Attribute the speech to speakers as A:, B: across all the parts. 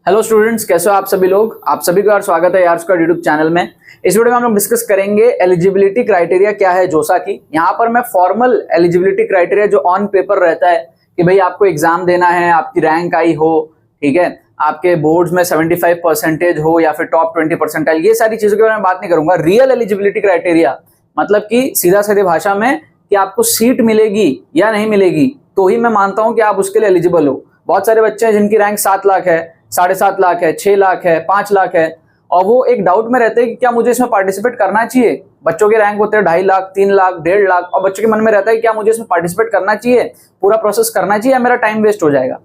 A: Hello students, कैसे हो आप सभी लोग। आप सभी का स्वागत है यार स्क्वाड यूट्यूब चैनल में। इस वीडियो में हम लोग डिस्कस करेंगे एलिजिबिलिटी क्राइटेरिया क्या है जोसा की। यहाँ पर मैं फॉर्मल एलिजिबिलिटी क्राइटेरिया जो ऑन पेपर रहता है कि भाई आपको एग्जाम देना है, आपकी रैंक आई हो, ठीक है, आपके बोर्ड्स में 75% हो या फिर टॉप 20%, ये सारी चीजों के बारे में बात नहीं करूंगा। रियल एलिजिबिलिटी क्राइटेरिया मतलब कि सीधा सीधे भाषा में कि आपको सीट मिलेगी या नहीं मिलेगी तो ही मैं मानता हूं कि आप उसके लिए एलिजिबल हो। बहुत सारे बच्चे हैं जिनकी रैंक 7 लाख है, 7.5 लाख है, 6 लाख है, 5 लाख है और वो एक डाउट में रहते हैं कि क्या मुझे इसमें पार्टिसिपेट करना चाहिए। बच्चों के रैंक होते हैं 2.5 लाख, 3 लाख, 1.5 लाख और बच्चों के मन में रहता है क्या मुझे इसमें पार्टिसिपेट करना चाहिए, पूरा प्रोसेस करना चाहिए या मेरा टाइम वेस्ट हो जाएगा।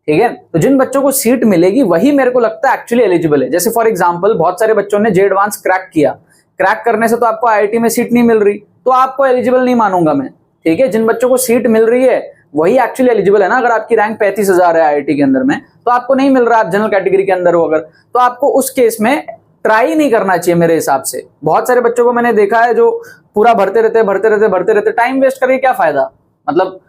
A: ठीक है, तो जिन बच्चों को सीट मिलेगी वही मेरे को लगता है एक्चुअली एलिजिबल है। जैसे फॉर एग्जांपल बहुत सारे बच्चों ने जे एडवांस क्रैक किया, क्रैक करने से तो आपको आईआईटी में सीट नहीं मिल रही तो आपको एलिजिबल नहीं मानूंगा मैं। ठीक है, जिन बच्चों को सीट मिल रही है वही एक्चुअली एलिजिबल है ना। अगर आपकी रैंक 35,000 है आईआईटी के अंदर में तो आपको नहीं मिल रहा, आप जनरल कैटेगरी के अंदर हो अगर, तो आपको उस केस में ट्राई नहीं करना चाहिए मेरे हिसाब से। बहुत सारे बच्चों को मैंने देखा है जो पूरा भरते रहते टाइम वेस्ट करके क्या फायदा। मतलब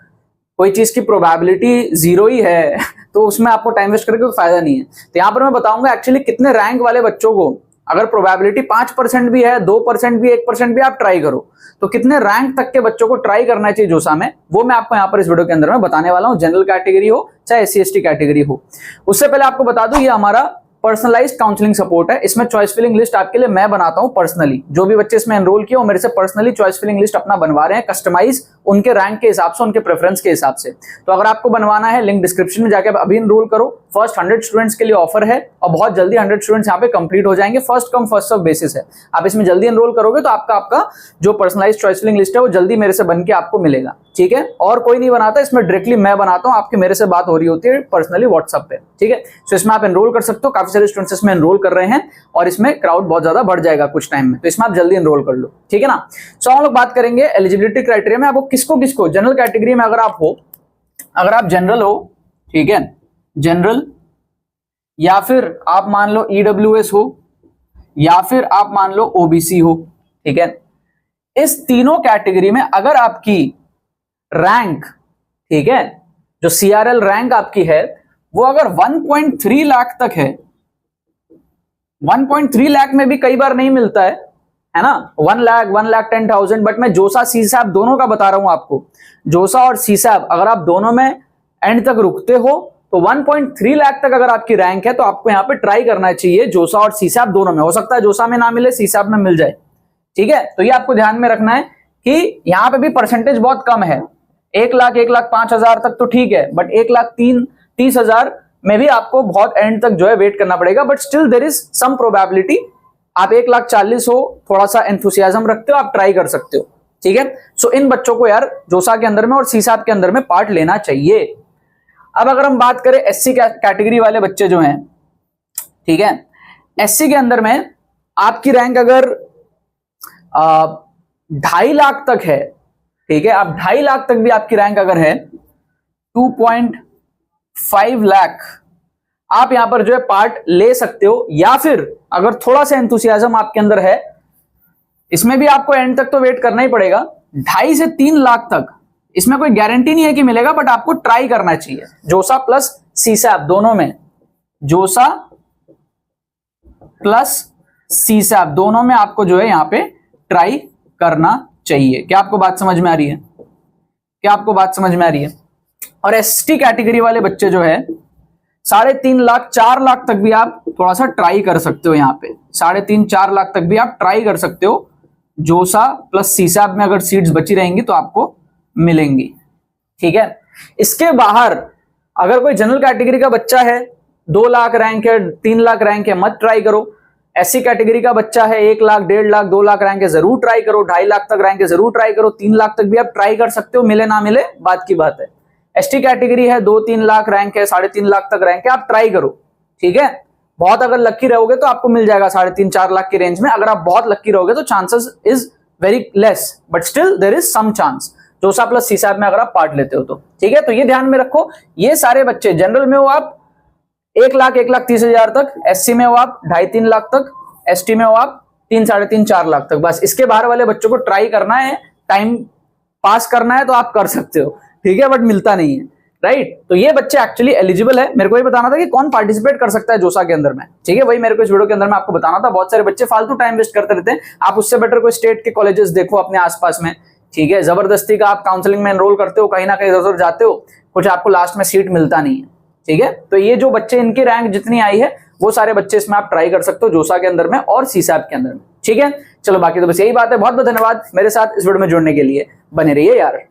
A: कोई चीज की प्रोबेबिलिटी 0 ही है तो उसमें आपको टाइम वेस्ट करके कोई फायदा नहीं है। तो यहां पर मैं बताऊंगा एक्चुअली कितने रैंक वाले बच्चों को, अगर प्रोबेबिलिटी 5% भी है, 2% भी, 1% भी, आप ट्राई करो तो कितने रैंक तक के बच्चों को ट्राई करना चाहिए जोसा में, वो मैं आपको यहाँ पर इस वीडियो के अंदर में बताने वाला हूँ। जनरल कैटेगरी हो चाहे एससी एसटी कैटेगरी हो। उससे पहले आपको बता दूं ये हमारा पर्सनलाइज्ड काउंसलिंग सपोर्ट है। इसमें चॉइस फिलिंग लिस्ट आपके लिए मैं बनाता हूं पर्सनली। जो भी बच्चे इसमें एनरोल किए वो मेरे से पर्सनली चॉइस फिलिंग लिस्ट अपना बनवा रहे हैं, कस्टमाइज उनके रैंक के हिसाब से, उनके प्रेफरेंस के हिसाब से। तो अगर आपको बनवाना है लिंक डिस्क्रिप्शन में जाकर अभी एनरोल करो। फर्स्ट 100 स्टूडेंट्स के लिए ऑफर है और बहुत जल्दी 100 स्टूडेंट्स यहाँ पे कंप्लीट हो जाएंगे। First come first serve basis है। आप इसमें जल्दी एनरोल करोगे तो आपका जो पर्सनलाइज्ड चॉइस फिलिंग लिस्ट है वो जल्दी मेरे से बन के आपको मिलेगा। ठीक है, और कोई नहीं बनाता, इसमें डायरेक्टली मैं बनाता हूं, आपकी मेरे से बात हो रही होती है पर्सनली व्हाट्सएप पे। ठीक है, तो इसमें आप एनरोल कर सकते हो। काफी सारे स्टूडेंट्स इसमें एनरोल कर रहे हैं और इसमें क्राउड बहुत ज्यादा बढ़ जाएगा कुछ टाइम में, तो इसमें आप जल्दी एनरोल कर लो। ठीक है ना। सो हम लोग बात करेंगे एलिजिबिलिटी क्राइटेरिया में। आपको किसको जनरल कैटेगरी में अगर आप हो, अगर आप जनरल हो, ठीक है, जनरल, या फिर आप मान लो ईडब्ल्यूएस हो, या फिर आप मान लो ओबीसी हो, ठीक है, इस तीनों कैटेगरी में अगर आपकी रैंक, ठीक है, जो सीआरएल रैंक आपकी है वो अगर 1.3 लाख तक है, 1.3 लाख में भी कई बार नहीं मिलता है ना, 1 लाख, 1,10,000, बट मैं जोसा सीसैप दोनों का बता रहा हूं आपको। जोसा और सीसैप अगर आप दोनों में एंड तक रुकते हो तो 1.3 लाख तक अगर आपकी रैंक है तो आपको यहां पे ट्राई करना चाहिए जोसा और सीसैप दोनों में। हो सकता है जोसा में ना मिले, सीसैप में मिल जाए। ठीक है, तो ये आपको ध्यान में रखना है कि यहां पे भी परसेंटेज बहुत कम है। 1 लाख, 1,05,000 तक तो ठीक है, बट 1,30,000 में भी आपको बहुत एंड तक जो है वेट करना पड़ेगा। But still there is some probability. आप 1,40,000 हो, थोड़ा सा एंथुसियाज्म रखते हो, आप ट्राई कर सकते हो। ठीक है, सो इन बच्चों को यार जोसा के अंदर में और सीसैप के अंदर में पार्ट लेना चाहिए। अब अगर हम बात करें एससी कैटेगरी वाले बच्चे जो हैं, ठीक है, एससी के अंदर में आपकी रैंक अगर 2.5 लाख तक है, ठीक है, आप 2.5 लाख तक भी आपकी रैंक अगर है, 2.5 लाख, आप यहां पर जो है पार्ट ले सकते हो। या फिर अगर थोड़ा सा एंथुसियाज्म आपके अंदर है, इसमें भी आपको एंड तक तो वेट करना ही पड़ेगा। 2.5 से 3 लाख तक इसमें कोई गारंटी नहीं है कि मिलेगा, बट आपको ट्राई करना चाहिए। जोसा प्लस सीसैप दोनों में, जोसा प्लस सीसैप दोनों में आपको जो है यहां पे ट्राई करना चाहिए। क्या आपको बात समझ में आ रही है? क्या आपको बात समझ में आ रही है? और एसटी कैटेगरी वाले बच्चे जो है 3.5 लाख, 4 लाख तक भी आप थोड़ा सा ट्राई कर सकते हो। यहाँ पे 3.5, 4 लाख तक भी आप ट्राई कर सकते हो। जोसा प्लस सीसैप में अगर सीट्स बची रहेंगी तो आपको मिलेंगी। ठीक है, इसके बाहर अगर कोई जनरल कैटेगरी का बच्चा है, 2 लाख रैंक है, 3 लाख रैंक है, मत ट्राई करो। एससी कैटेगरी का बच्चा है, 1 लाख, 1.5 लाख, 2 लाख रैंक है, जरूर ट्राई करो। 2.5 लाख तक रैंक है, जरूर ट्राई करो। 3 लाख तक भी आप ट्राई कर सकते हो, मिले ना मिले बात की बात है। एसटी कैटेगरी है, 2-3 लाख रैंक है, 3.5 लाख तक रैंक है, आप ट्राई करो। ठीक है, बहुत अगर लक्की रहोगे तो आपको मिल जाएगा 3.5-4 लाख की रेंज में। अगर आप बहुत लक्की रहोगे तो chances is very less, but still there is some chance JoSAA plus CSAB में अगर आप पार्ट लेते हो तो। ठीक है, तो ये ध्यान में रखो। ये सारे बच्चे जनरल में हो आप 1 लाख, 1,30,000 तक, एससी में हो आप 2.5-3 लाख तक, एसटी में हो आप 3-3.5-4 लाख तक। बस इसके बाहर वाले बच्चों को ट्राई करना है, टाइम पास करना है तो आप कर सकते हो। ठीक है, बट मिलता नहीं है। राइट। तो ये बच्चे एक्चुअली एलिजिबल है। मेरे को ये बताना था कि कौन पार्टिसिपेट कर सकता है जोसा के अंदर में, ठीक है, वही मेरे को इस वीडियो के अंदर में आपको बताना था। बहुत सारे बच्चे फालतू टाइम वेस्ट करते रहते हैं, आप उससे बेटर कोई स्टेट के कॉलेजेस देखो अपने आसपास में, ठीक है। जबरदस्ती का आप काउंसलिंग में एनरोल करते हो, कहीं ना कहीं इधर जाते हो, कुछ आपको लास्ट में सीट मिलता नहीं है, ठीक है। तो ये जो बच्चे इनकी रैंक जितनी आई है वो सारे बच्चे इसमें आप ट्राई कर सकते हो जोसा के अंदर में और सीसैप के अंदर में, ठीक है। चलो बाकी तो बस यही बात है। बहुत बहुत धन्यवाद मेरे साथ इस वीडियो में जुड़ने के लिए, बने रहिए यार।